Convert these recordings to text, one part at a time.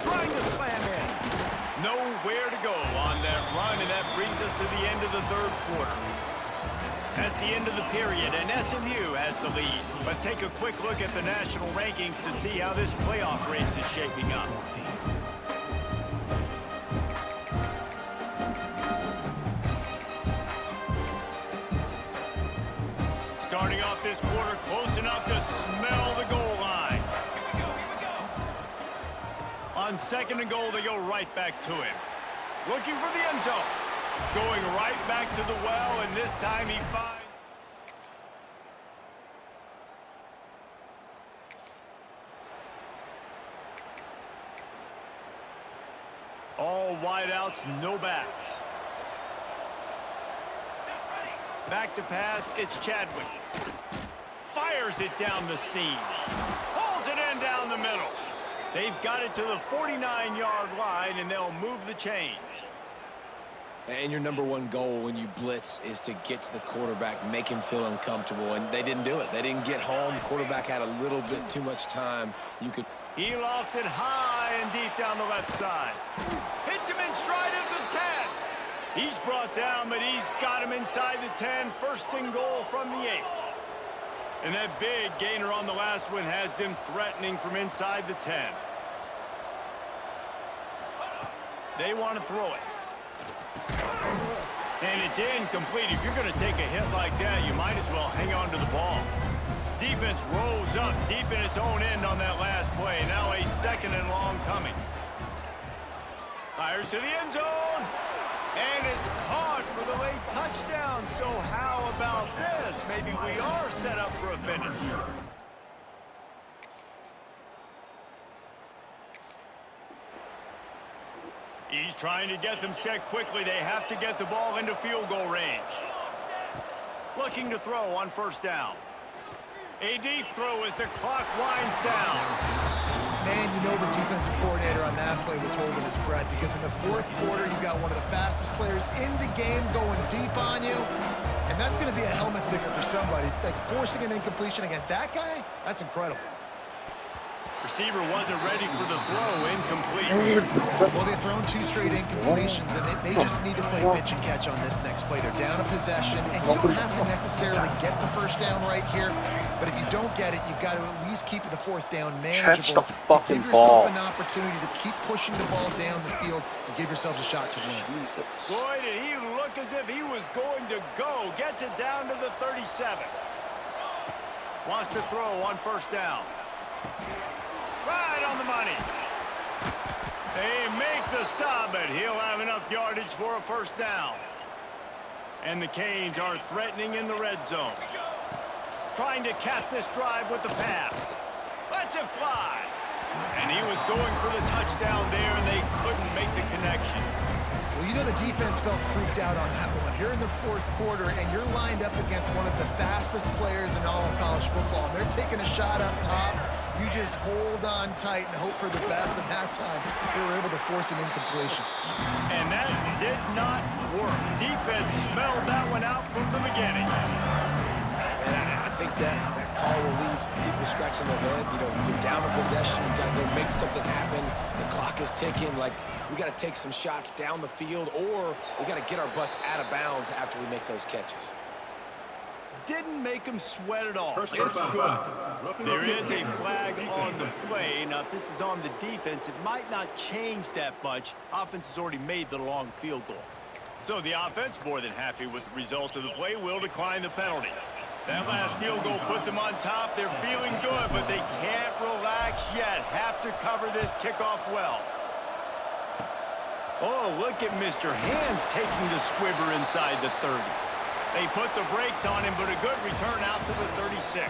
Trying to slam in. Nowhere to go on that run, and that brings us to the end of the third quarter. That's the end of the period, and SMU has the lead. Let's take a quick look at the national rankings to see how this playoff race is shaping up. Starting off this quarter, close enough to smell the goal line. On second and goal, they go right back to him. Looking for the end zone. Going right back to the well, and this time he finds... All wideouts, no backs. Back to pass, it's Chadwick. Fires it down the seam. Holds it in down the middle. They've got it to the 49-yard line, and they'll move the chains. And your number one goal when you blitz is to get to the quarterback, make him feel uncomfortable, and they didn't do it. They didn't get home. The quarterback had a little bit too much time. He lofts it high and deep down the left side. Hits him in stride at the 10. He's brought down, but he's got him inside the 10. First and goal from the 8. And that big gainer on the last one has them threatening from inside the 10. They want to throw it. And it's incomplete. If you're going to take a hit like that, you might as well hang on to the ball. Defense rose up deep in its own end on that last play. Now a second and long coming. Fires to the end zone. And it's caught for the late touchdown. So how about this? Maybe we are set up for a finish. He's trying to get them set quickly. They have to get the ball into field goal range. Looking to throw on first down. A deep throw as the clock winds down. Man, you know the defensive coordinator on that play was holding his breath, because in the fourth quarter, you got one of the fastest players in the game going deep on you. And that's going to be a helmet sticker for somebody. Like, forcing an incompletion against that guy, that's incredible. Receiver wasn't ready for the throw, incomplete. Well, they've thrown 2 straight incompletions, and they just need to play pitch and catch on this next play. They're down a possession, and you don't have to necessarily get the first down right here, but if you don't get it, you've got to at least keep the fourth down manageable. Catch the to fucking give yourself ball. an opportunity to keep pushing the ball down the field and give yourselves a shot to win. Jesus. Boy, did he look as if he was going to go. Gets it down to the 37. Wants to throw on first down. Right on the money. They make the stop, but he'll have enough yardage for a first down. And the Canes are threatening in the red zone. Trying to cap this drive with the pass. Lets it fly. And he was going for the touchdown there, and they couldn't make the connection. Well, you know the defense felt freaked out on that one. Here in the fourth quarter, and you're lined up against one of the fastest players in all of college football. And they're taking a shot up top. You just hold on tight and hope for the best, and that time they were able to force an incompletion. And that did not work. Defense smelled that one out from the beginning. And I think that call will leave people scratching their head. You know, you're down a possession, you got to go make something happen. The clock is ticking. Like, we got to take some shots down the field, or we got to get our butts out of bounds after we make those catches. Didn't make him sweat at all. It's good. There is a flag on the play. Now, if this is on the defense, it might not change that much. Offense has already made the long field goal. So the offense, more than happy with the result of the play, will decline the penalty. That last field goal put them on top. They're feeling good, but they can't relax yet. Have to cover this kickoff well. Oh, look at Mr. Hands taking the squibber inside the 30. They put the brakes on him, but a good return out to the 36.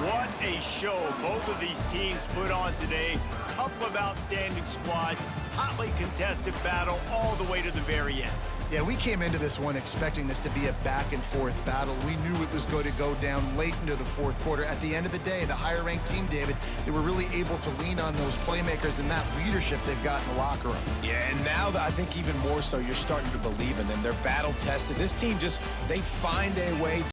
What a show both of these teams put on today. Couple of outstanding squads, hotly contested battle all the way to the very end. Yeah, we came into this one expecting this to be a back-and-forth battle. We knew it was going to go down late into the fourth quarter. At the end of the day, the higher-ranked team, David, they were really able to lean on those playmakers and that leadership they've got in the locker room. Yeah, and now I think even more so, you're starting to believe in them. They're battle-tested. This team just, they find a way